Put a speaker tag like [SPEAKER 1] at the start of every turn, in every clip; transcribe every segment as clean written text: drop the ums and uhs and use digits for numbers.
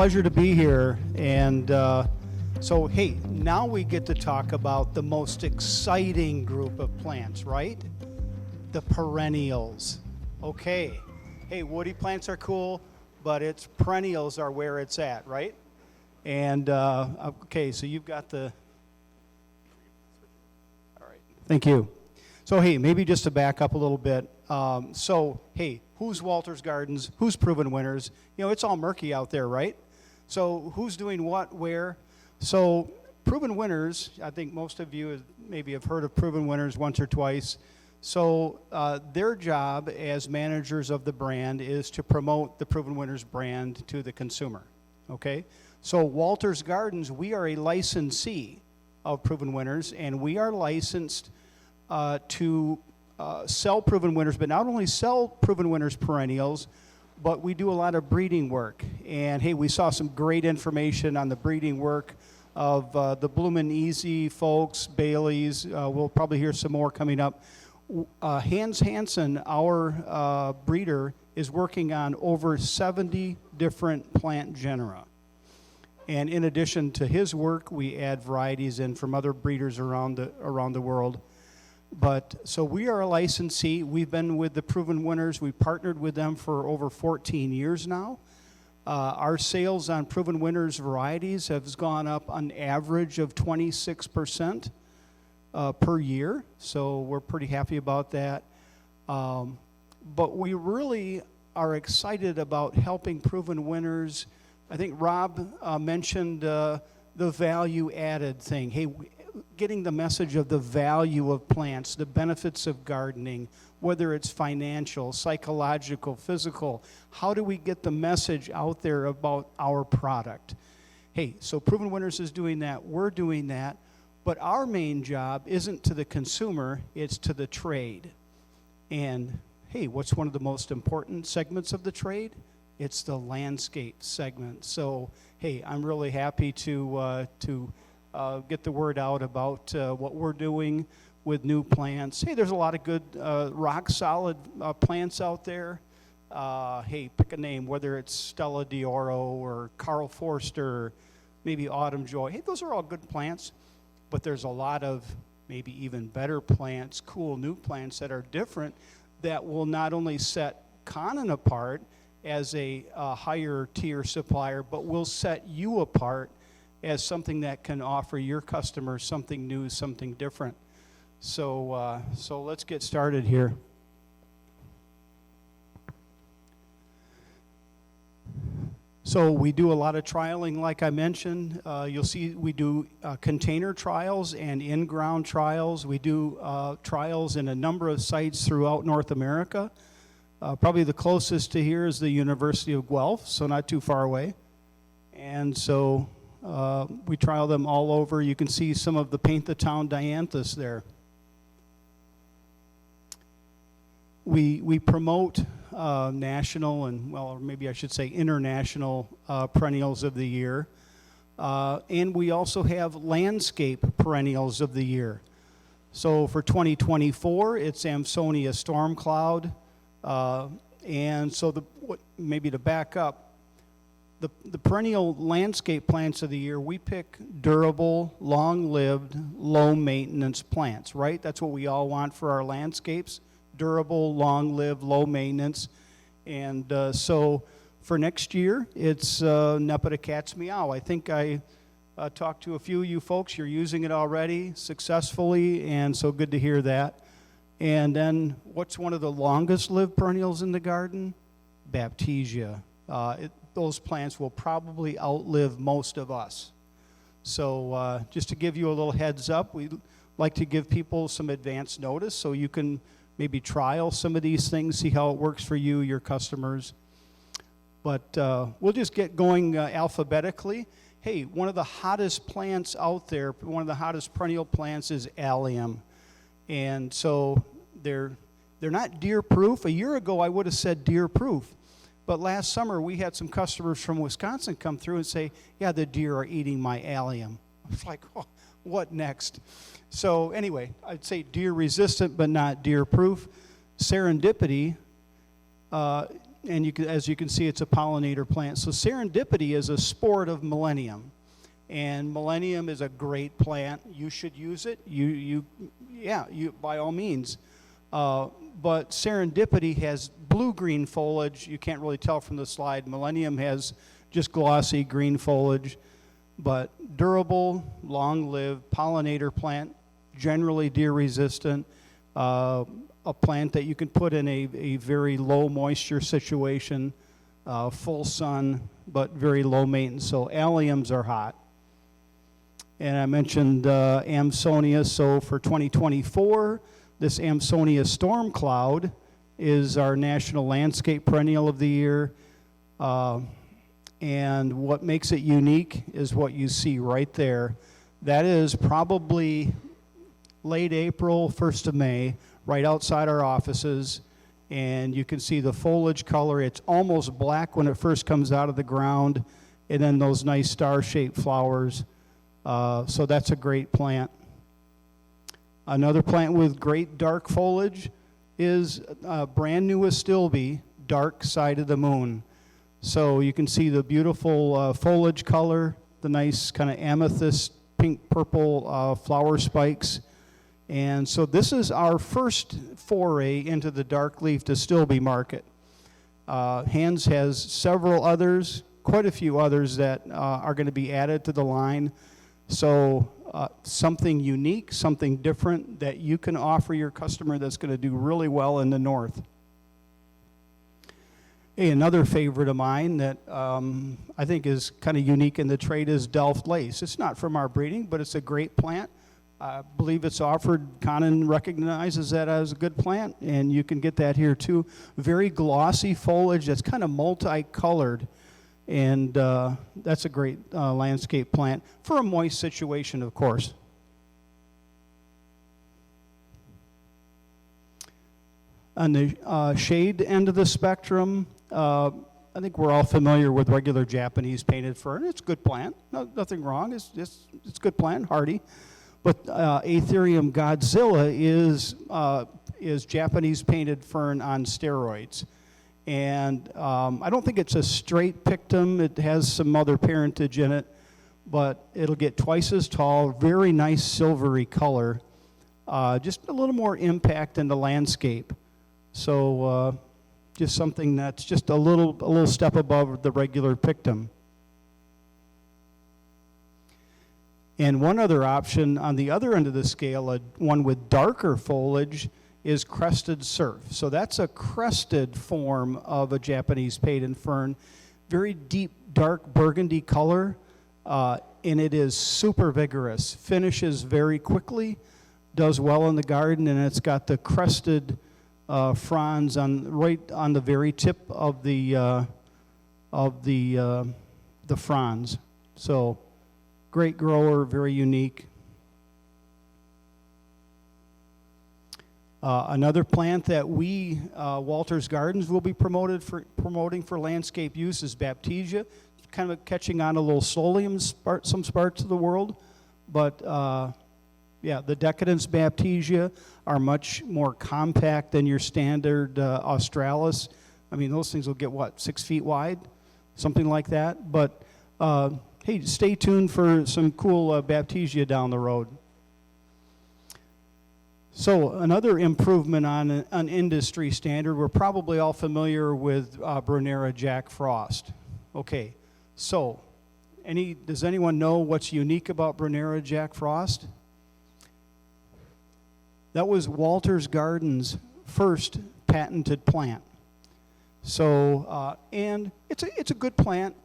[SPEAKER 1] pleasure to be here. And so, hey, now we get to talk about the most exciting group of plants, right? The perennials. Okay. Hey, woody plants are cool, but it's perennials are where it's at, right? And, okay, so you've got the... All right. Thank you. So, hey, maybe just to back up a little bit. So, hey, who's Walters Gardens? Who's Proven Winners? You know, it's all murky out there, right? So who's doing what, where? So Proven Winners, I think most of you maybe have heard of Proven Winners once or twice. So their job as managers of the brand is to promote the Proven Winners brand to the consumer, okay? So Walters Gardens, we are a licensee of Proven Winners, and we are licensed to sell Proven Winners, but not only sell Proven Winners perennials, but we do a lot of breeding work. And hey, we saw some great information on the breeding work of the Bloomin' Easy folks, Bailey's. We'll probably hear some more coming up. Hans Hansen, our breeder, is working on over 70 different plant genera. And in addition to his work, we add varieties in from other breeders around the world. But so we are a licensee. We've been with the Proven Winners. We've partnered with them for over 14 years now. Our sales on Proven Winners varieties have gone up on average of 26% per year. So we're pretty happy about that. But we really are excited about helping Proven Winners. I think Rob mentioned the value added thing. Hey, getting the message of the value of plants, the benefits of gardening, whether it's financial, psychological, physical. How do we get the message out there about our product? Hey, so Proven Winners is doing that. We're doing that. But our main job isn't to the consumer, it's to the trade. And hey, what's one of the most important segments of the trade? It's the landscape segment. So hey, I'm really happy to get the word out about what we're doing with new plants. Hey, there's a lot of good rock solid plants out there. Hey, pick a name, whether it's Stella d'Oro or Carl Forster, maybe Autumn Joy. Hey, those are all good plants, but there's a lot of maybe even better plants, cool new plants that are different that will not only set Conan apart as a higher tier supplier, but will set you apart as something that can offer your customers something new, something different. So let's get started here. So we do a lot of trialing, like I mentioned. You'll see we do container trials and in-ground trials. We do trials in a number of sites throughout North America. Probably the closest to here is the University of Guelph, so not too far away. And so we trial them all over. You can see some of the Paint the Town dianthus there. We promote national and, well, or maybe I should say international perennials of the year. And we also have landscape perennials of the year. So for 2024, it's Amsonia Storm Cloud. And so maybe to back up, the perennial landscape plants of the year, we pick durable, long-lived, low-maintenance plants, right? That's what we all want for our landscapes, durable, long-lived, low-maintenance. And so for next year, it's Nepeta Cat's Meow. I think I talked to a few of you folks. You're using it already successfully, and so good to hear that. And then what's one of the longest-lived perennials in the garden? Baptisia. Those plants will probably outlive most of us. So just to give you a little heads up, we like to give people some advance notice so you can maybe trial some of these things, see how it works for you, your customers. But we'll just get going alphabetically. Hey, one of the hottest plants out there, one of the hottest perennial plants is allium. And so they're not deer-proof. A year ago, I would have said deer-proof. But last summer, we had some customers from Wisconsin come through and say, yeah, the deer are eating my allium. I was like, oh, what next? So anyway, I'd say deer-resistant, but not deer-proof. Serendipity, and as you can see, it's a pollinator plant. So serendipity is a sport of millennium. And millennium is a great plant. You should use it. You by all means. But serendipity has blue-green foliage. You can't really tell from the slide. Millennium has just glossy green foliage, but durable, long-lived pollinator plant, generally deer-resistant, a plant that you can put in a very low moisture situation, full sun, but very low maintenance. So alliums are hot. And I mentioned Amsonia. So for 2024, this Amsonia storm cloud is our national landscape perennial of the year. And what makes it unique is what you see right there. That is probably late April, 1st of May, right outside our offices. And you can see the foliage color. It's almost black when it first comes out of the ground, and then those nice star-shaped flowers. So that's a great plant. Another plant with great dark foliage is brand new Astilbe, Dark Side of the Moon. So you can see the beautiful foliage color, the nice kind of amethyst, pink, purple flower spikes. And so this is our first foray into the dark leafed Astilbe market. Hans has several others, quite a few others that are going to be added to the line. So something unique, something different that you can offer your customer that's going to do really well in the north. Hey, another favorite of mine that I think is kind of unique in the trade is Delft lace. It's not from our breeding, but it's a great plant. I believe it's offered. Conan recognizes that as a good plant, and you can get that here too. Very glossy foliage that's kind of multicolored. And that's a great landscape plant for a moist situation, of course. On the shade end of the spectrum, I think we're all familiar with regular Japanese painted fern. It's a good plant. Nothing wrong. It's a good plant, hardy. But Aetherium Godzilla is Japanese painted fern on steroids. And I don't think it's a straight pictum. It has some other parentage in it, but it'll get twice as tall, very nice silvery color, just a little more impact in the landscape. So just something that's just a little step above the regular pictum. And one other option on the other end of the scale, one with darker foliage, is crested surf. So that's a crested form of a Japanese painted fern. Very deep, dark burgundy color, and it is super vigorous. Finishes very quickly, does well in the garden, and it's got the crested fronds right on the very tip of the fronds. So great grower, very unique. Another plant that we, Walters Gardens, will be promoting for landscape use is Baptisia. It's kind of catching on a little slowly in some parts of the world. But, yeah, the Decadence Baptisia are much more compact than your standard Australis. I mean, those things will get, 6 feet wide? Something like that. But, hey, stay tuned for some cool Baptisia down the road. So another improvement on an industry standard, we're probably all familiar with Brunera Jack Frost. Okay, so does anyone know what's unique about Brunera Jack Frost? That was Walters Gardens' first patented plant. So, and it's a good plant,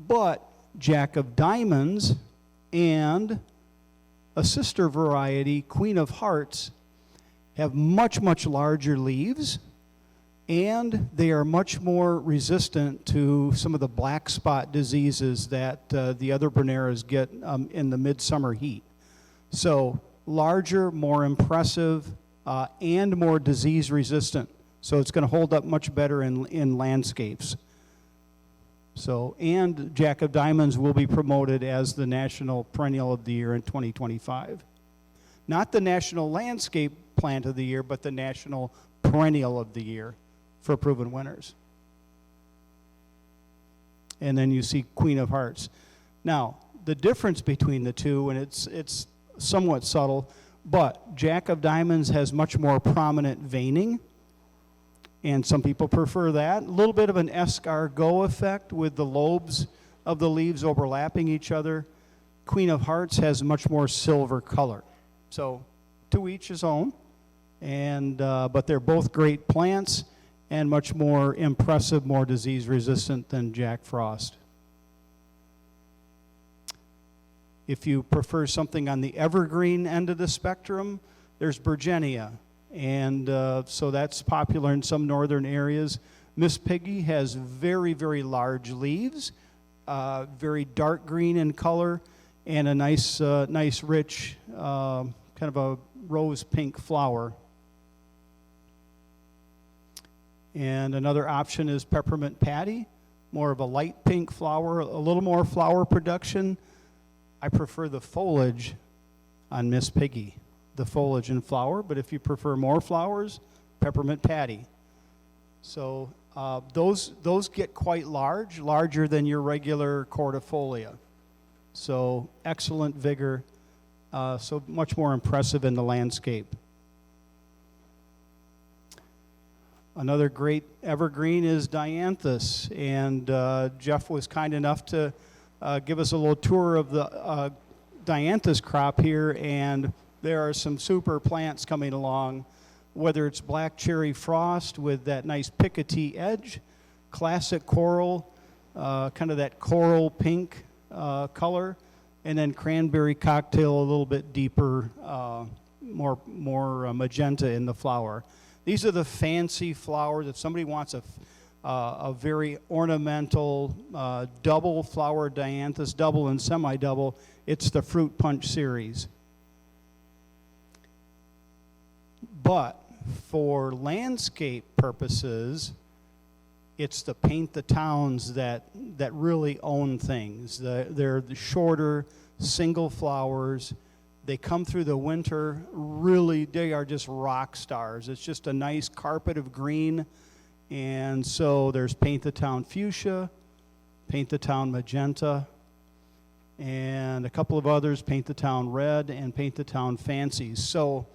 [SPEAKER 1] but Jack of Diamonds and a sister variety, Queen of Hearts, have much, much larger leaves, and they are much more resistant to some of the black spot diseases that the other Bruneras get in the midsummer heat. So larger, more impressive, and more disease resistant. So it's going to hold up much better in landscapes. So, and Jack of Diamonds will be promoted as the National Perennial of the Year in 2025. Not the National Landscape Plant of the Year, but the National Perennial of the Year for proven winners. and then you see Queen of Hearts. Now, the difference between the two, and it's somewhat subtle, but Jack of Diamonds has much more prominent veining, and some people prefer that. A little bit of an escargot effect with the lobes of the leaves overlapping each other. Queen of Hearts has much more silver color. So to each his own, and but they're both great plants and much more impressive, more disease resistant than Jack Frost. If you prefer something on the evergreen end of the spectrum, there's Bergenia, and so that's popular in some northern areas. Miss Piggy has very, very large leaves, very dark green in color, and a nice, nice rich kind of a rose pink flower. And another option is Peppermint Patty, more of a light pink flower, a little more flower production. I prefer the foliage on Miss Piggy, the foliage and flower, but if you prefer more flowers, Peppermint Patty. So those get quite large, larger than your regular cordifolia. So excellent vigor, so much more impressive in the landscape. Another great evergreen is Dianthus, and Jeff was kind enough to give us a little tour of the Dianthus crop here, and there are some super plants coming along, whether it's Black Cherry Frost with that nice picotee edge, classic coral, kind of that coral pink color, and then Cranberry Cocktail, a little bit deeper, more magenta in the flower. These are the fancy flowers. If somebody wants a very ornamental double flower Dianthus, double and semi-double, it's the Fruit Punch series. But for landscape purposes, it's the Paint the Towns that really own things. They're the shorter, single flowers. They come through the winter, really, they are just rock stars. It's just a nice carpet of green. And so there's Paint the Town Fuchsia, Paint the Town Magenta, and a couple of others, Paint the Town Red and Paint the Town Fancies. So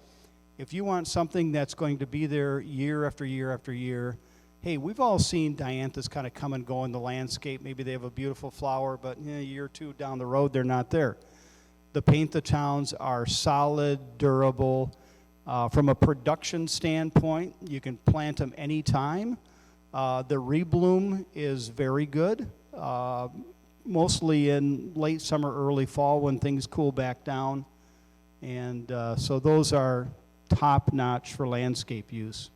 [SPEAKER 1] if you want something that's going to be there year after year after year, hey, we've all seen Dianthus kind of come and go in the landscape. Maybe they have a beautiful flower, but a year or two down the road, they're not there. The Paint the Towns are solid, durable. From a production standpoint, you can plant them anytime. The rebloom is very good, mostly in late summer, early fall when things cool back down. And so those are top-notch for landscape use.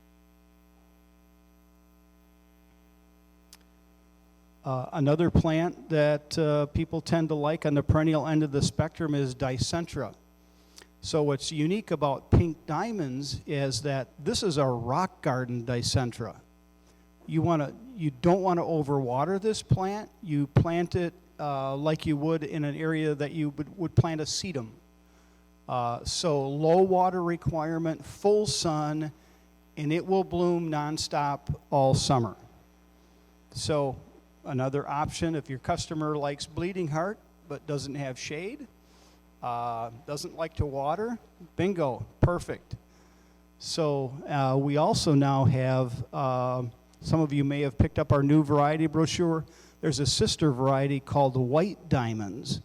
[SPEAKER 1] Another plant that people tend to like on the perennial end of the spectrum is Dicentra. So what's unique about pink diamonds is that this is a rock garden Dicentra. You don't want to overwater this plant. You plant it like you would in an area that you would plant a sedum. So low water requirement, full sun, and it will bloom nonstop all summer. So another option, if your customer likes bleeding heart but doesn't have shade, doesn't like to water, bingo, perfect. So we also now have, some of you may have picked up our new variety brochure. There's a sister variety called White Diamonds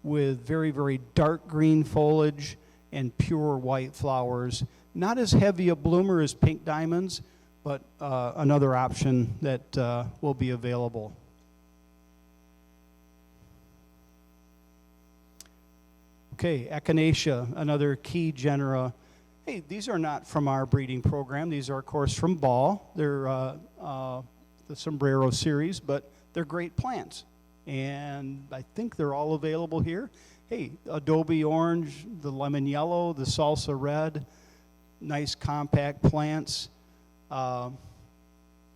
[SPEAKER 1] with very, very dark green foliage and pure white flowers. Not as heavy a bloomer as pink diamonds, but another option that will be available. Okay, Echinacea, another key genera. Hey, these are not from our breeding program. These are, of course, from Ball. They're the Sombrero series, but they're great plants. And I think they're all available here. Hey, Adobe Orange, the Lemon Yellow, the Salsa Red, nice compact plants.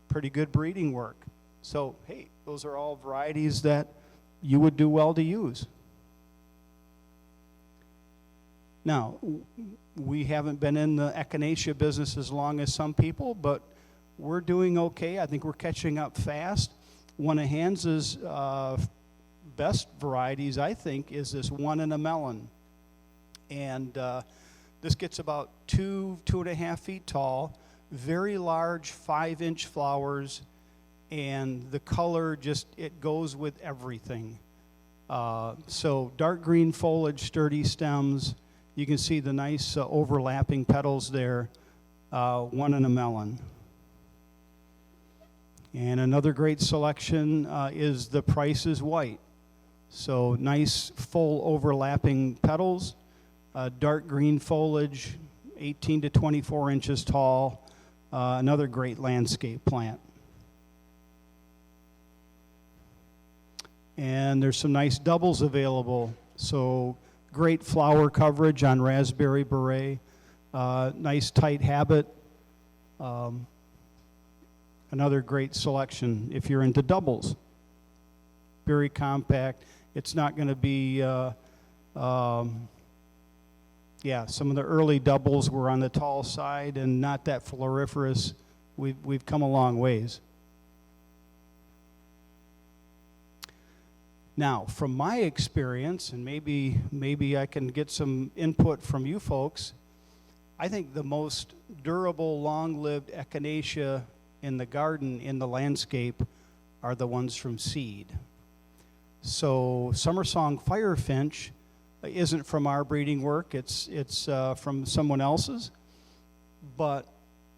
[SPEAKER 1] Pretty good breeding work. So, hey, those are all varieties that you would do well to use. Now, we haven't been in the Echinacea business as long as some people, but we're doing okay. I think we're catching up fast. One of Hans's best varieties, I think, is this one in a melon. And this gets about 2.5 feet tall, very large 5-inch flowers, and the color just, it goes with everything. So dark green foliage, sturdy stems. You can see the nice overlapping petals there, one in a melon. And another great selection is the Price is White. So nice full overlapping petals, dark green foliage, 18 to 24 inches tall, another great landscape plant. And there's some nice doubles available. So great flower coverage on raspberry beret, nice tight habit. Another great selection if you're into doubles. Very compact. It's not going to be, some of the early doubles were on the tall side and not that floriferous. We've come a long ways. Now, from my experience, and maybe I can get some input from you folks, I think the most durable, long-lived echinacea in the garden, in the landscape, are the ones from seed. So Summer Song Firefinch isn't from our breeding work, it's from someone else's, but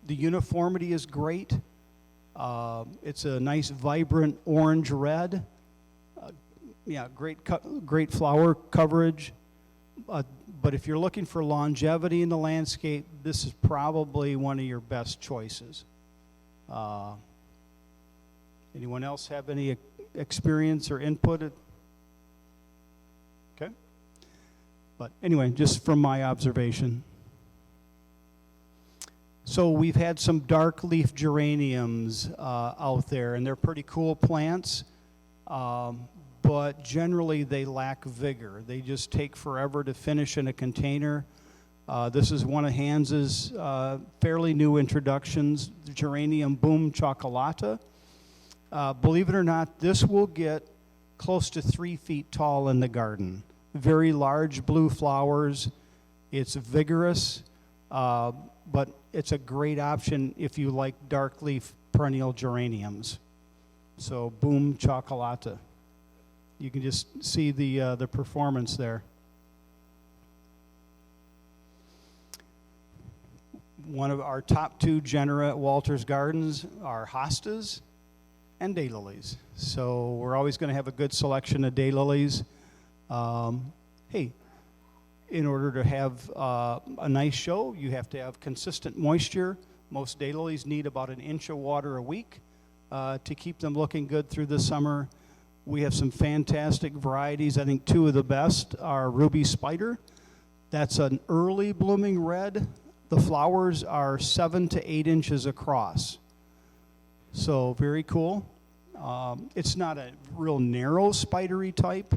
[SPEAKER 1] the uniformity is great. It's a nice, vibrant orange-red. Great flower coverage. But if you're looking for longevity in the landscape, this is probably one of your best choices. Anyone else have any experience or input? Okay. But anyway, just from my observation. So we've had some dark leaf geraniums out there, and they're pretty cool plants. But generally they lack vigor. They just take forever to finish in a container. This is one of Hans's fairly new introductions, the geranium Boom Chocolata. Believe it or not, this will get close to 3 feet tall in the garden. Very large blue flowers. It's vigorous, but it's a great option if you like dark leaf perennial geraniums. So Boom Chocolata. You can just see the performance there. One of our top 2 genera at Walter's Gardens are hostas and daylilies. So we're always going to have a good selection of daylilies. Hey, in order to have a nice show, you have to have consistent moisture. Most daylilies need about 1 inch of water a week to keep them looking good through the summer. We have some fantastic varieties. I think 2 of the best are Ruby Spider. That's an early blooming red. The flowers are 7 to 8 inches across. So very cool. It's not a real narrow spidery type,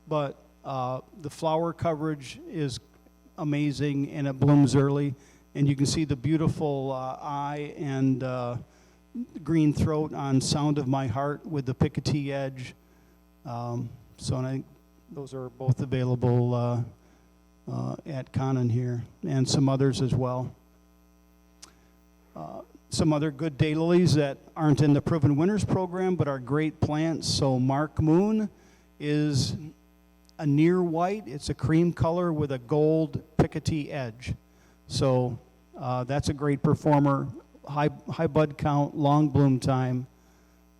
[SPEAKER 1] but the flower coverage is amazing and it blooms early. And you can see the beautiful eye and green throat on Sound of My Heart with the Picotee edge. So I think those are both available at Conan here, and some others as well. Some other good daylilies that aren't in the Proven Winners program but are great plants. So Mark Moon is a near white. It's a cream color with a gold Picotee edge. So that's a great performer. High bud count, long bloom time,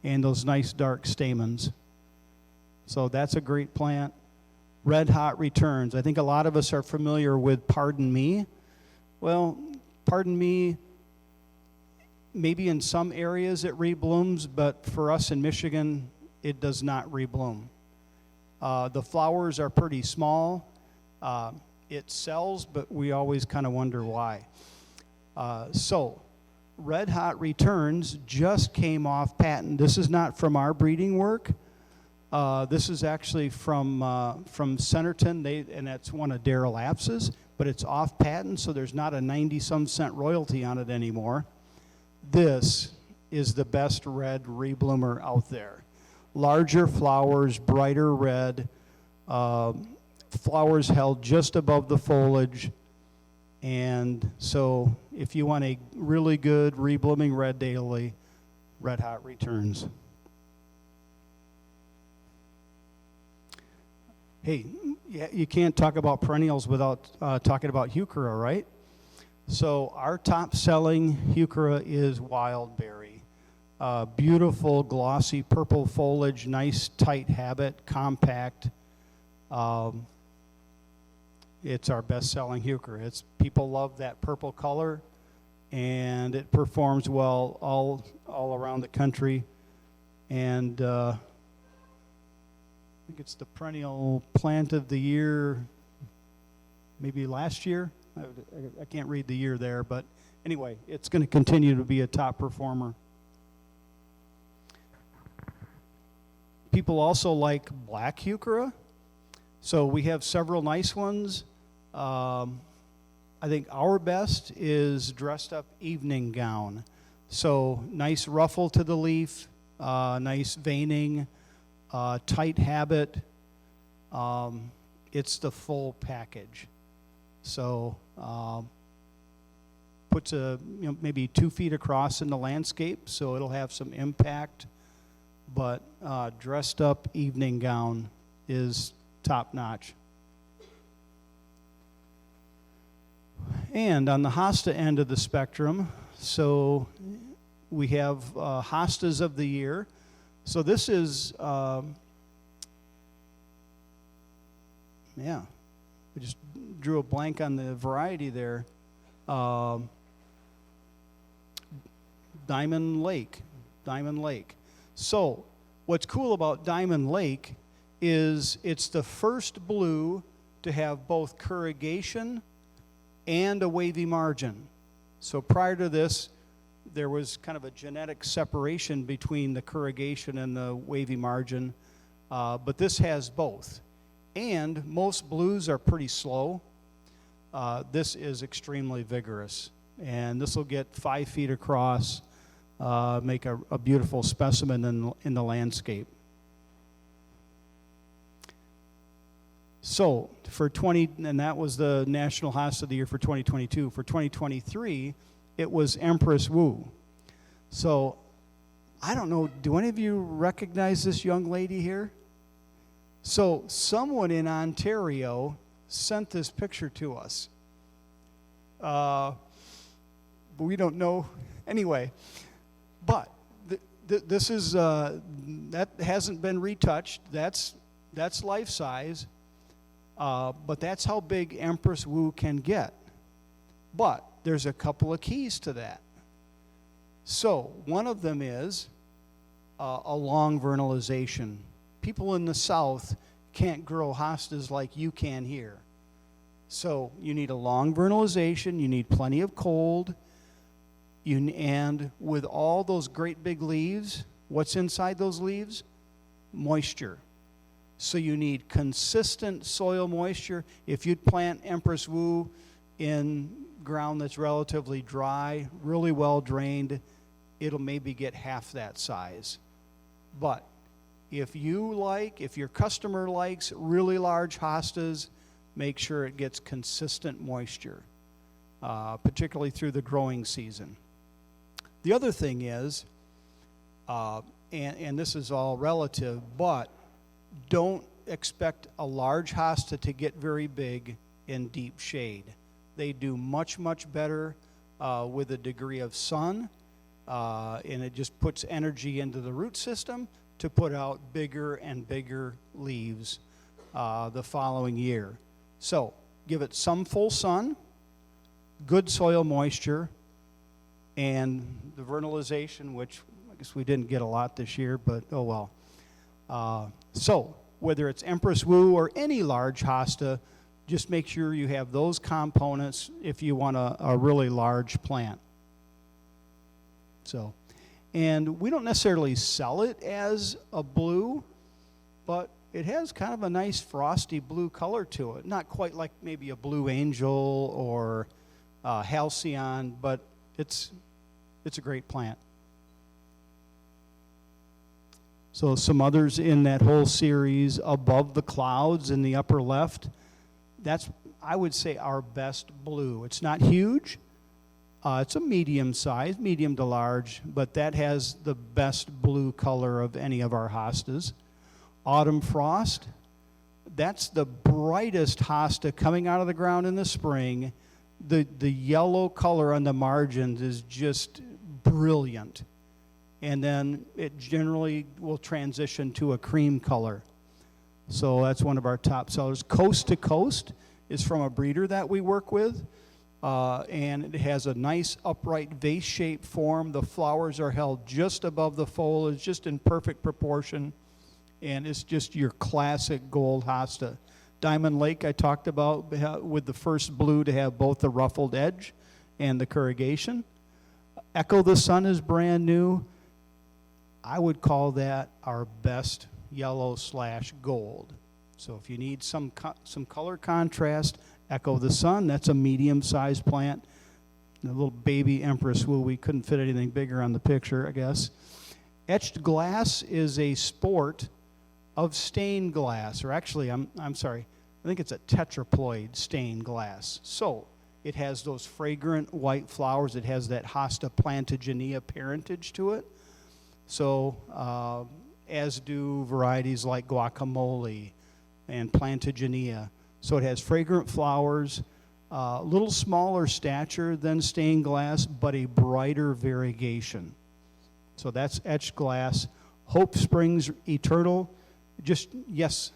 [SPEAKER 1] and those nice dark stamens. So that's a great plant. Red Hot Returns. I think a lot of us are familiar with Pardon Me. Well, Pardon Me, maybe in some areas it reblooms, but for us in Michigan, it does not rebloom. The flowers are pretty small. It sells, but we always kind of wonder why. So Red Hot Returns just came off patent. This is not from our breeding work. This is actually from Centerton, and that's one of Daryl Apps's, but it's off patent, so there's not a 90-some cent royalty on it anymore. This is the best red rebloomer out there. larger flowers, brighter red, flowers held just above the foliage. And so if you want a really good reblooming red daily, Red Hot returns. Hey, you can't talk about perennials without talking about heuchera, right? So our top-selling heuchera is wildberry. Beautiful, glossy purple foliage, nice, tight habit, compact. It's our best-selling heuchera. People love that purple color, and it performs well all around the country. And I think it's the perennial plant of the year, maybe last year. I can't read the year there, but anyway, it's going to continue to be a top performer. People also like black heuchera, so we have several nice ones. I think our best is dressed up evening gown. So nice ruffle to the leaf, nice veining, tight habit. It's the full package. So puts maybe 2 feet across in the landscape, so it'll have some impact. But dressed up evening gown is top notch. And on the hosta end of the spectrum, so we have hostas of the year. So this is, I just drew a blank on the variety there. Diamond Lake. So what's cool about Diamond Lake is it's the first blue to have both corrugation and a wavy margin. So prior to this, there was kind of a genetic separation between the corrugation and the wavy margin, but this has both. And most blues are pretty slow. This is extremely vigorous, and this will get 5 feet across, make a beautiful specimen in the landscape. So and that was the National Hosta of the Year for 2022. For 2023, it was Empress Wu. So I don't know, do any of you recognize this young lady here? So someone in Ontario sent this picture to us. But we don't know. Anyway, but this is, that hasn't been retouched. That's life size. But that's how big Empress Wu can get. But there's a couple of keys to that. So one of them is a long vernalization. People in the South can't grow hostas like you can here. So you need a long vernalization, you need plenty of cold, and with all those great big leaves, what's inside those leaves? Moisture. So you need consistent soil moisture. If you'd plant Empress Wu in ground that's relatively dry, really well drained, it'll maybe get half that size. But if your customer likes really large hostas, make sure it gets consistent moisture, particularly through the growing season. The other thing is, and this is all relative, but don't expect a large hosta to get very big in deep shade. They do much, much better with a degree of sun, and it just puts energy into the root system to put out bigger and bigger leaves the following year. So give it some full sun, good soil moisture, and the vernalization, which I guess we didn't get a lot this year, but oh well. So whether it's Empress Wu or any large hosta, just make sure you have those components if you want a really large plant. So, and we don't necessarily sell it as a blue, but it has kind of a nice frosty blue color to it. Not quite like maybe a blue angel or halcyon, but it's a great plant. So some others in that whole series, Above the Clouds in the upper left, that's, I would say, our best blue. It's not huge. It's a medium size, medium to large, but that has the best blue color of any of our hostas. Autumn Frost, that's the brightest hosta coming out of the ground in the spring. The yellow color on the margins is just brilliant. And then it generally will transition to a cream color. So that's one of our top sellers. Coast to Coast is from a breeder that we work with. And it has a nice upright vase-shaped form. The flowers are held just above the foliage, just in perfect proportion. And it's just your classic gold hosta. Diamond Lake I talked about with the first blue to have both the ruffled edge and the corrugation. Echo the Sun is brand new. I would call that our best yellow/gold. So if you need some color contrast, Echo the Sun, that's a medium-sized plant. The little baby Empress Woo, we couldn't fit anything bigger on the picture, I guess. Etched glass is a sport of stained glass, or actually, I'm sorry, I think it's a tetraploid stained glass. So it has those fragrant white flowers. It has that Hosta plantaginea parentage to it. So, as do varieties like guacamole and plantaginea. So it has fragrant flowers, a little smaller stature than stained glass, but a brighter variegation. So that's etched glass. Hope Springs Eternal, just, yes.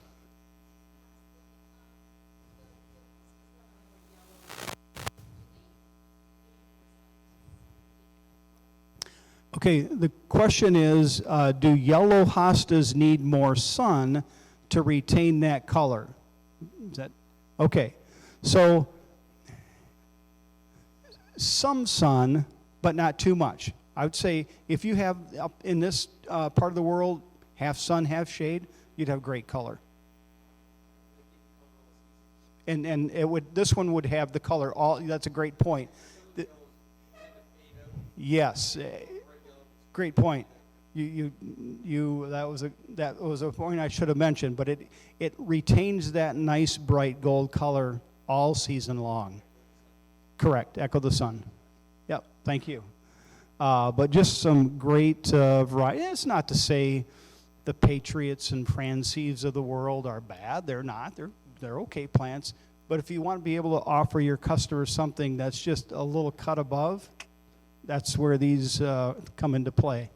[SPEAKER 1] Okay, the question is, do yellow hostas need more sun to retain that color? Is that, okay, so some sun, but not too much. I would say if you have, up in this part of the world, half sun, half shade, you'd have great color. And it would, this one would have the color, that's a great point. Yes. Great point. That was a point I should have mentioned, but it retains that nice bright gold color all season long. Correct. Echo the Sun. Yep. Thank you. But just some great variety. It's not to say the Patriots and Franceves of the world are bad. They're not. They're okay plants. But if you want to be able to offer your customer something that's just a little cut above, that's where these come into play.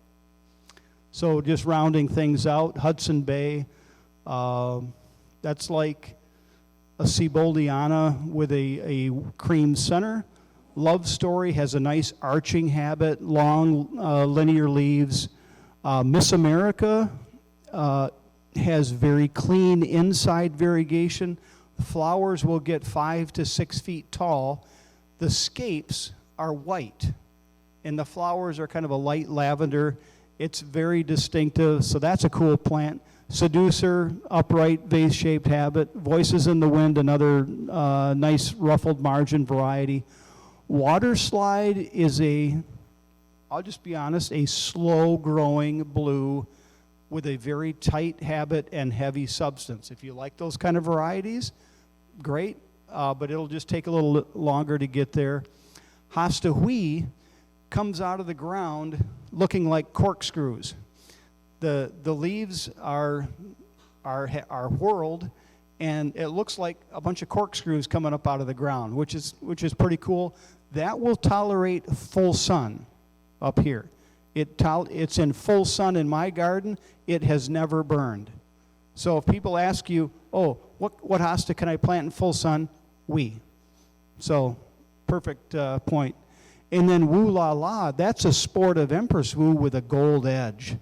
[SPEAKER 1] So just rounding things out, Hudson Bay, that's like a Seboldiana with a cream center. Love Story has a nice arching habit, long linear leaves. Miss America has very clean inside variegation. Flowers will get 5 to 6 feet tall. The scapes are white, and the flowers are kind of a light lavender. It's very distinctive, so that's a cool plant. Seducer, upright, vase-shaped habit. Voices in the Wind, another nice ruffled margin variety. Water Slide is I'll just be honest, a slow-growing blue with a very tight habit and heavy substance. If you like those kind of varieties, great, but it'll just take a little longer to get there. Hosta Hui comes out of the ground looking like corkscrews. The leaves are whirled, and it looks like a bunch of corkscrews coming up out of the ground, which is pretty cool. That will tolerate full sun up here. It's in full sun in my garden. It has never burned. So if people ask you, oh, what hosta can I plant in full sun? So perfect point. And then Woo La La, that's a sport of Empress Woo with a gold edge.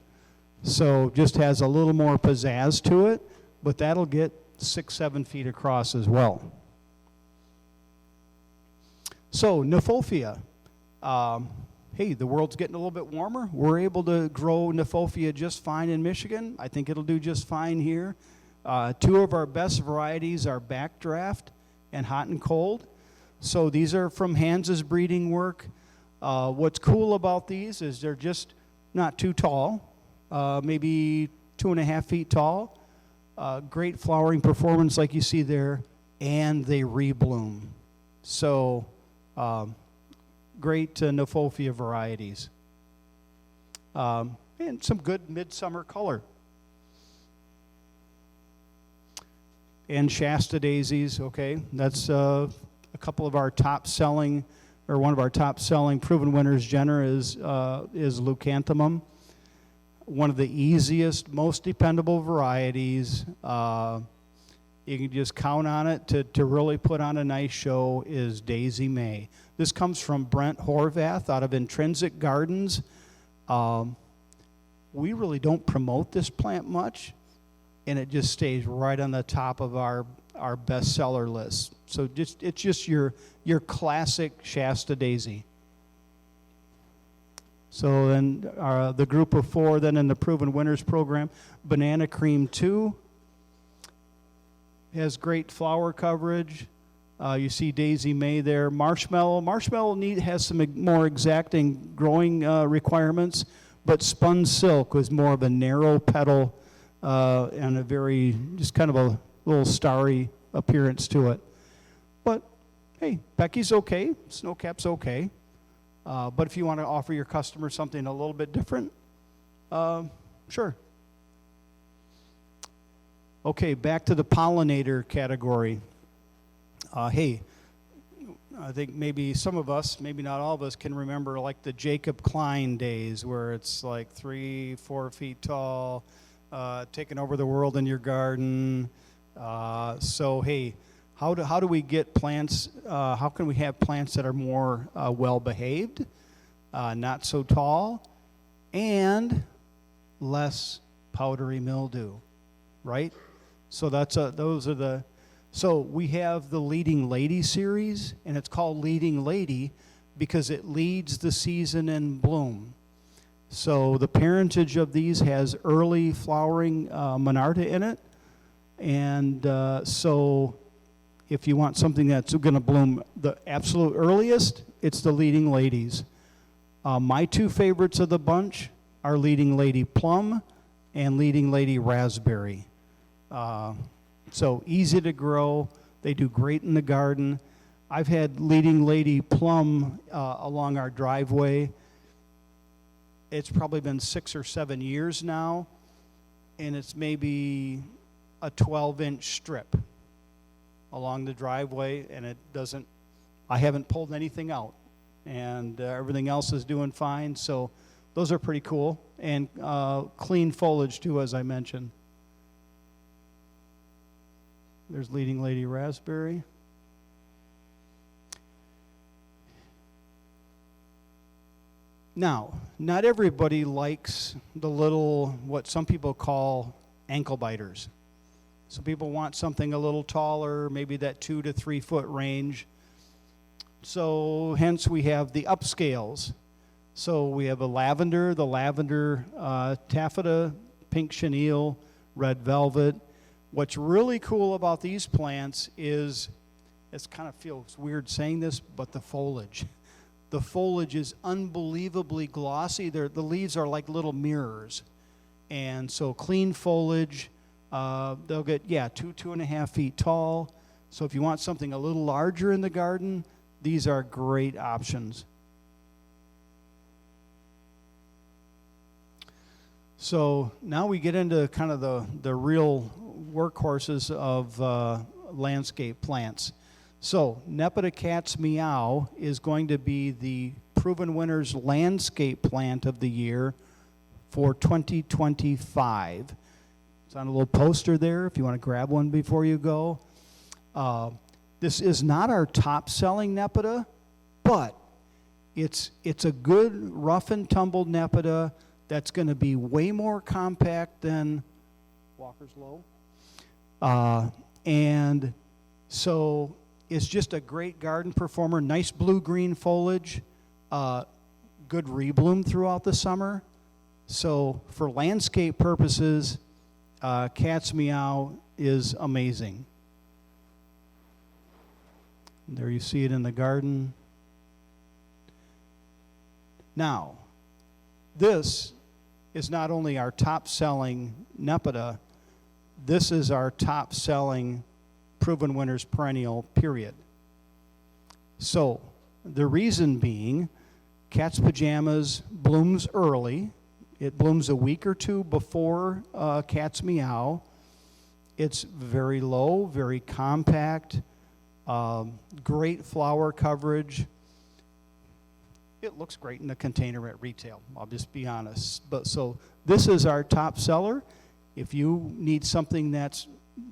[SPEAKER 1] So just has a little more pizzazz to it, but that'll get 6-7 feet across as well. So Nephophia. Hey, the world's getting a little bit warmer. We're able to grow Nephophia just fine in Michigan. I think it'll do just fine here. 2 of our best varieties are Backdraft and Hot and Cold. So these are from Hans's breeding work. What's cool about these is they're just not too tall, maybe 2.5 feet tall. Great flowering performance like you see there, and they rebloom. So great Nephofia varieties. And some good midsummer color. And Shasta daisies, okay, that's a couple of our top selling, or one of our top selling proven winners genera is leucanthemum. One of the easiest, most dependable varieties. You can just count on it to really put on a nice show is Daisy May. This comes from Brent Horvath out of Intrinsic Gardens. We really don't promote this plant much, and it just stays right on the top of our bestseller list. So it's just your classic Shasta daisy. So then the group of 4 then in the Proven Winners program, Banana Cream 2 has great flower coverage. You see Daisy May there. Marshmallow has some more exacting growing requirements, but Spun Silk was more of a narrow petal and a very, just kind of a little starry appearance to it. But hey, Becky's okay, Snowcap's okay. But if you want to offer your customer something a little bit different, sure. Okay, back to the pollinator category. Hey, I think maybe some of us, maybe not all of us, can remember like the Jacob Klein days where it's like 3-4 feet tall, taking over the world in your garden. So hey, how do we get plants? How can we have plants that are more well behaved, not so tall, and less powdery mildew, right? So so we have the Leading Lady series, and it's called Leading Lady because it leads the season in bloom. So the parentage of these has early flowering Monarda in it, and so if you want something that's going to bloom the absolute earliest, it's the Leading Ladies. My 2 favorites of the bunch are Leading Lady Plum and Leading Lady Raspberry. So easy to grow. They do great in the garden. I've had Leading Lady Plum along our driveway. It's probably been 6 or 7 years now, and it's maybe a 12-inch strip along the driveway, and I haven't pulled anything out, and everything else is doing fine. So those are pretty cool, and clean foliage too, as I mentioned. There's Leading Lady Raspberry. Now, not everybody likes the little, what some people call ankle biters. Some people want something a little taller, maybe that 2 to 3 foot range. So hence we have the upscales. So we have the lavender taffeta, pink chenille, red velvet. What's really cool about these plants is, it kind of feels weird saying this, but the foliage. The foliage is unbelievably glossy. The leaves are like little mirrors. And so clean foliage, they'll get, 2.5 feet tall. So if you want something a little larger in the garden, these are great options. So now we get into kind of the real workhorses of landscape plants. So Nepeta Cat's Meow is going to be the Proven Winners Landscape Plant of the Year for 2025. It's on a little poster there if you want to grab one before you go. This is not our top-selling Nepeta, but it's a good rough and tumble Nepeta that's going to be way more compact than Walker's Low. And so it's just a great garden performer, nice blue-green foliage, good rebloom throughout the summer. So for landscape purposes, Cat's Meow is amazing. There you see it in the garden. Now, this is not only our top-selling Nepeta, this is our top-selling Proven Winners perennial, period. So, the reason being, Cat's Pajamas blooms early. It blooms a week or two before Cat's Meow. It's very low, very compact, great flower coverage. It looks great in a container at retail, I'll just be honest. But so this is our top seller. If you need something that's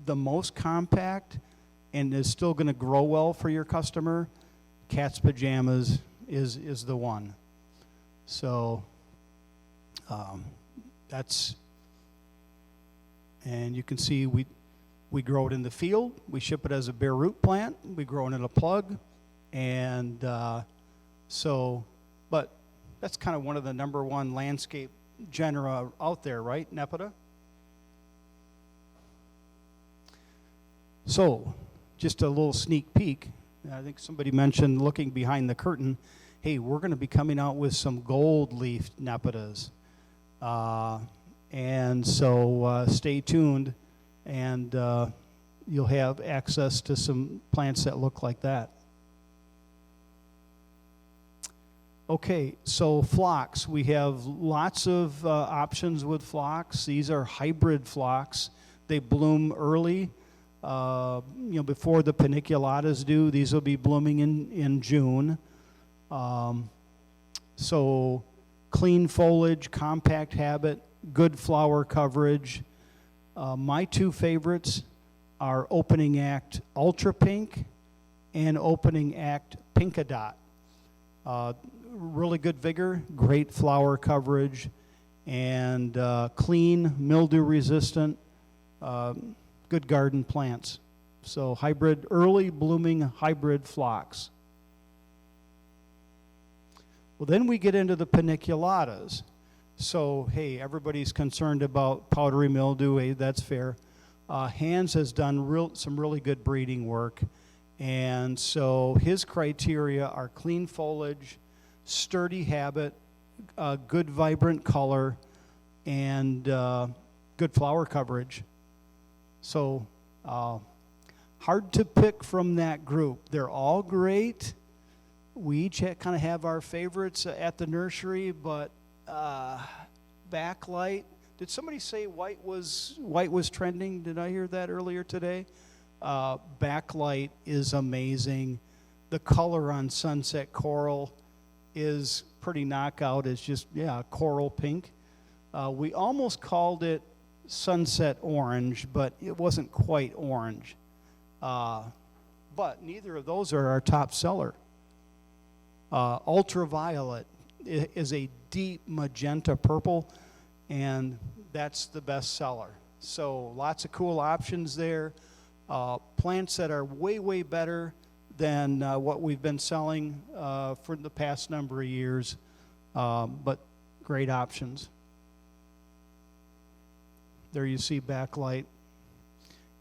[SPEAKER 1] the most compact and is still going to grow well for your customer, Cat's Pajamas is the one. So that's, and you can see we grow it in the field. We ship it as a bare root plant. We grow it in a plug. And but that's kind of one of the number one landscape genera out there, right, Nepeta? So, just a little sneak peek. I think somebody mentioned looking behind the curtain. Hey, we're going to be coming out with some gold-leafed Nepetas. And so stay tuned, and you'll have access to some plants that look like that. Okay, so phlox. We have lots of options with phlox. These are hybrid phlox. They bloom early, before the paniculatas do. These will be blooming in June. So clean foliage, compact habit, good flower coverage. My two favorites are Opening Act Ultra Pink and Opening Act Pinkadot. Really good vigor, great flower coverage, and clean, mildew resistant, good garden plants. So hybrid, early blooming hybrid phlox. Well, then we get into the paniculatas. So, hey, everybody's concerned about powdery mildew. Hey, that's fair. Hans has done some really good breeding work. And so his criteria are clean foliage, sturdy habit, good vibrant color, and good flower coverage. So hard to pick from that group. They're all great. We each kind of have our favorites at the nursery, but backlight. Did somebody say white was trending? Did I hear that earlier today? Backlight is amazing. The color on Sunset Coral is pretty knockout. It's just, coral pink. We almost called it Sunset Orange, but it wasn't quite orange. But neither of those are our top seller. Ultraviolet is a deep magenta purple, and that's the best seller. So lots of cool options there. Plants that are way, way better than what we've been selling for the past number of years, but great options. There you see backlight.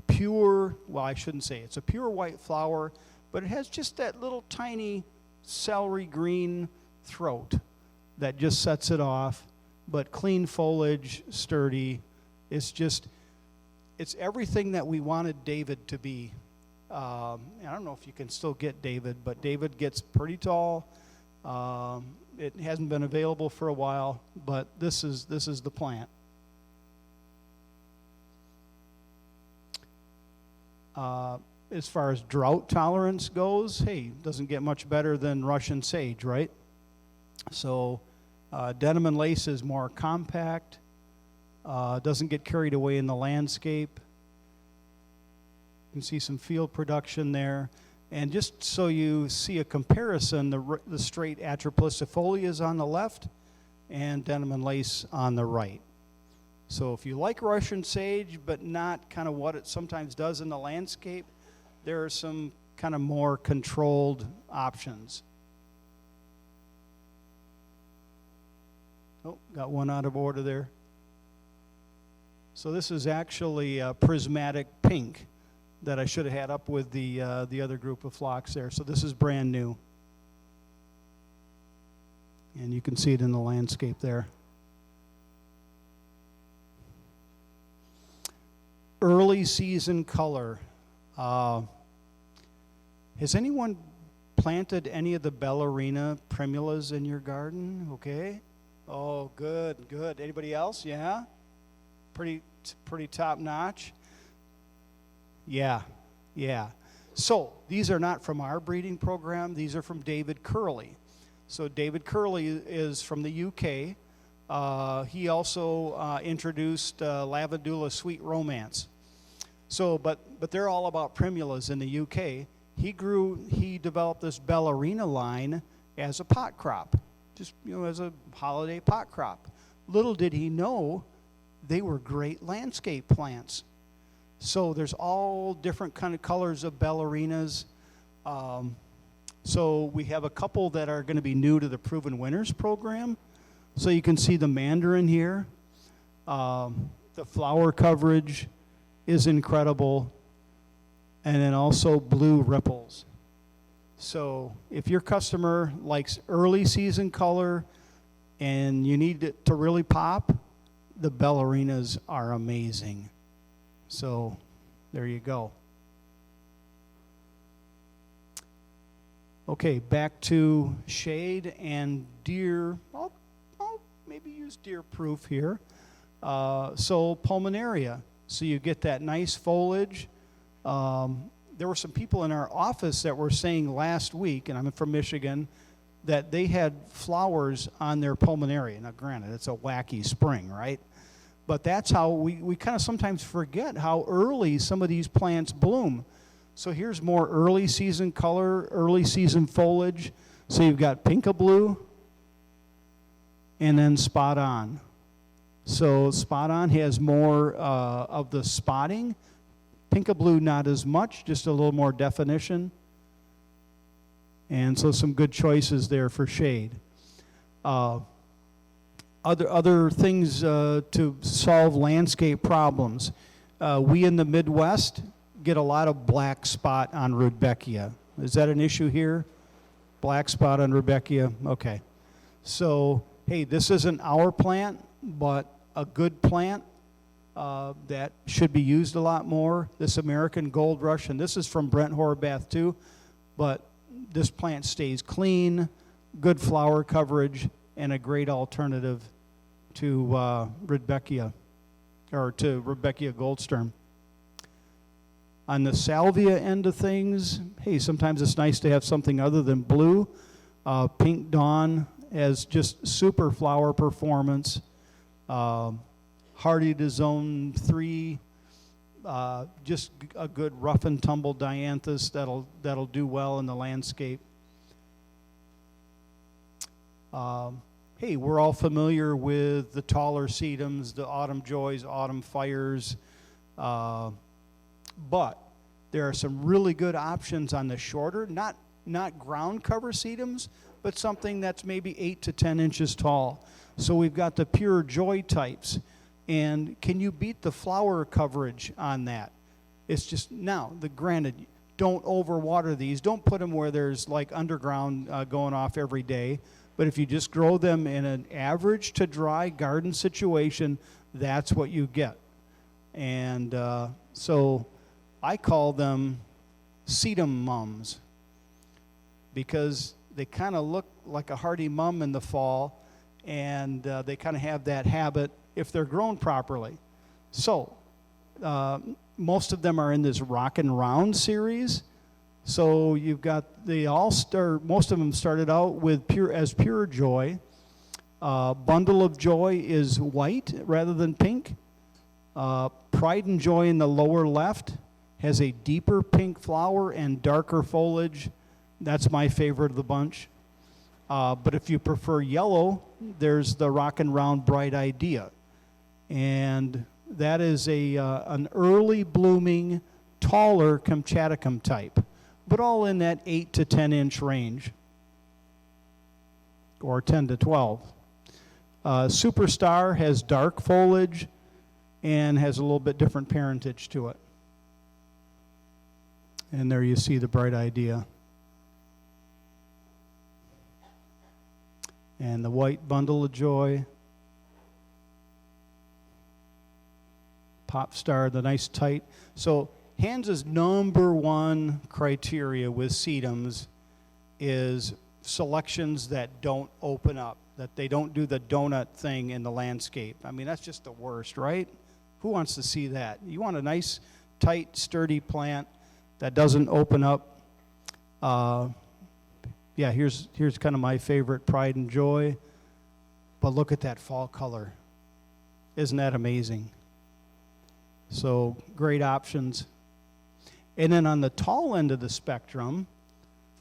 [SPEAKER 1] Pure, well, I shouldn't say it's a pure white flower, but it has just that little tiny celery green throat that just sets it off, but clean foliage, sturdy. It's everything that we wanted David to be. I don't know if you can still get David, but David gets pretty tall. It hasn't been available for a while, but this is the plant. As far as drought tolerance goes, hey, doesn't get much better than Russian sage, right? So denim and lace is more compact, doesn't get carried away in the landscape. You can see some field production there. And just so you see a comparison, the straight Atriplycifolia is on the left and denim and lace on the right. So if you like Russian sage, but not kind of what it sometimes does in the landscape, there are some kind of more controlled options. Oh, got one out of order there. So this is actually a prismatic pink that I should have had up with the other group of phlox there. So this is brand new. And you can see it in the landscape there. early season color. Has anyone planted any of the ballerina primulas in your garden? Okay. Oh, good, good. Anybody else? Yeah? Pretty top notch? Yeah, yeah. So these are not from our breeding program. These are from David Curley. So David Curley is from the UK. He also introduced Lavandula Sweet Romance. So, but they're all about primulas in the UK. He developed this ballerina line as a pot crop, just, as a holiday pot crop. Little did he know they were great landscape plants. So there's all different kind of colors of ballerinas. So we have a couple that are going to be new to the Proven Winners program. So you can see the mandarin here. The flower coverage is incredible. And then also blue ripples. So if your customer likes early season color and you need it to really pop, the ballerinas are amazing. So there you go. Okay, back to shade and deer. I'll maybe use deer proof here. So pulmonaria. So you get that nice foliage. There were some people in our office that were saying last week, and I'm from Michigan, that they had flowers on their pulmonaria. Now, granted, it's a wacky spring, right? But that's how we kind of sometimes forget how early some of these plants bloom. So here's more early season color, early season foliage. So you've got Pinkaboo and then Spot On. So Spot On has more of the spotting. Pinkaboo not as much, just a little more definition. And so some good choices there for shade. Other things to solve landscape problems. We in the Midwest get a lot of black spot on Rudbeckia. Is that an issue here? Black spot on Rudbeckia? Okay. So, hey, this isn't our plant, but a good plant that should be used a lot more. This American Gold Rush, and this is from Brent Horvath too, but this plant stays clean, good flower coverage, and a great alternative to Rudbeckia, or to Rudbeckia Goldsturm. On the salvia end of things, hey, sometimes it's nice to have something other than blue. Pink Dawn has just super flower performance. Hardy to Zone 3, just a good rough and tumble dianthus that'll do well in the landscape. Hey, we're all familiar with the taller sedums, the autumn joys, autumn fires, but there are some really good options on the shorter, not ground cover sedums, but something that's maybe 8 to 10 inches tall. So we've got the pure joy types. And can you beat the flower coverage on that? It's just, now, granted, don't overwater these. Don't put them where there's like underground going off every day. But if you just grow them in an average to dry garden situation, that's what you get. And so I call them sedum mums because they kind of look like a hardy mum in the fall, and they kind of have that habit if they're grown properly. So most of them are in this Rock and Round series. So you've got most of them started out with pure joy. Bundle of Joy is white rather than pink. Pride and Joy in the lower left has a deeper pink flower and darker foliage. That's my favorite of the bunch. But if you prefer yellow, there's the Rock and Round Bright Idea. And that is an early blooming, taller Kamchaticum type, but all in that 8 to 10 inch range, or 10 to 12. Superstar has dark foliage and has a little bit different parentage to it. And there you see the Bright Idea. And the white Bundle of Joy. pop star, the nice tight. So Hans's number one criteria with sedums is selections that don't open up, that they don't do the donut thing in the landscape. I mean, that's just the worst, right? Who wants to see that? You want a nice, tight, sturdy plant that doesn't open up. Yeah, here's kind of my favorite, Pride and Joy. But look at that fall color. Isn't that amazing? So great options. And then on the tall end of the spectrum,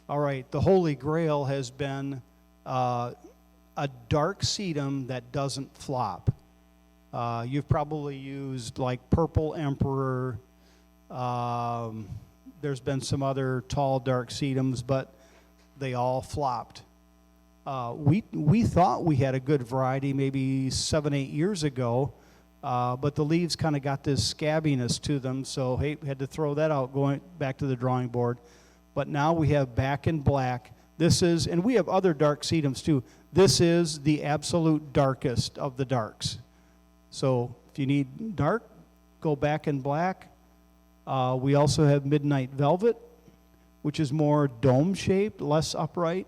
[SPEAKER 1] all right, the Holy Grail has been a dark sedum that doesn't flop. You've probably used like Purple Emperor. There's been some other tall, dark sedums, but they all flopped. We thought we had a good variety maybe 7-8 years ago, but the leaves kind of got this scabbiness to them, so hey, we had to throw that out, going back to the drawing board. But now we have Back in Black. This is, and we have other dark sedums too. This is the absolute darkest of the darks. So if you need dark, go Back in Black. We also have Midnight Velvet, which is more dome-shaped, less upright.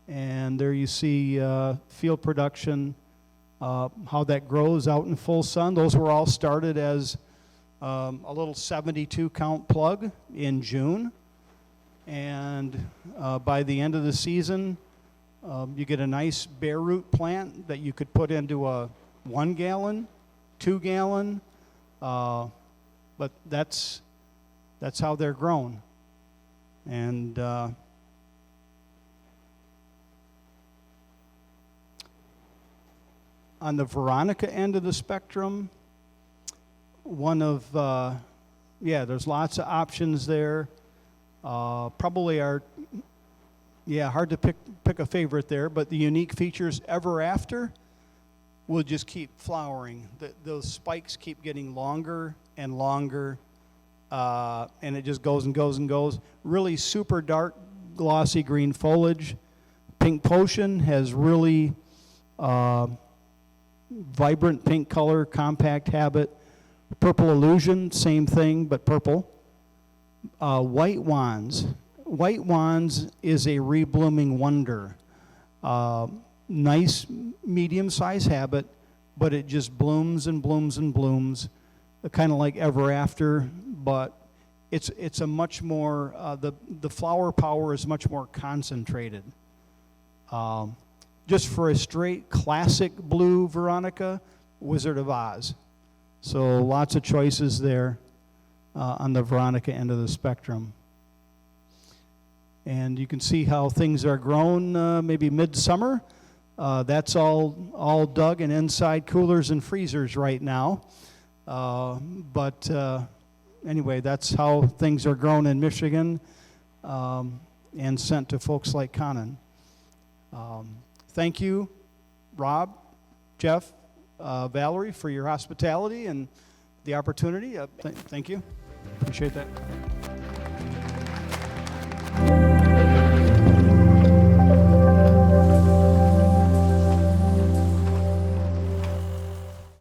[SPEAKER 1] And there you see field production, how that grows out in full sun. Those were all started as a little 72 count plug in June. And by the end of the season, you get a nice bare root plant that you could put into a 1 gallon, 2 gallon, but that's how they're grown. And on the Veronica end of the spectrum, there's lots of options there. Probably hard to pick a favorite there, but the unique features Ever After will just keep flowering. Those spikes keep getting longer and longer, and it just goes and goes and goes. Really super dark, glossy green foliage. Pink Potion has really vibrant pink color, compact habit. Purple Illusion, same thing, but purple. White Wands. White Wands is a reblooming wonder. Nice medium-sized habit, but it just blooms and blooms and blooms, kind of like Ever After, but it's a much more, the flower power is much more concentrated. Just for a straight classic blue Veronica, Wizard of Oz. So lots of choices there on the Veronica end of the spectrum. And you can see how things are grown maybe midsummer. That's all dug in inside coolers and freezers right now. But anyway, that's how things are grown in Michigan and sent to folks like Conan. Thank you, Rob, Jeff, Valerie, for your hospitality and the opportunity. Thank you. Appreciate that.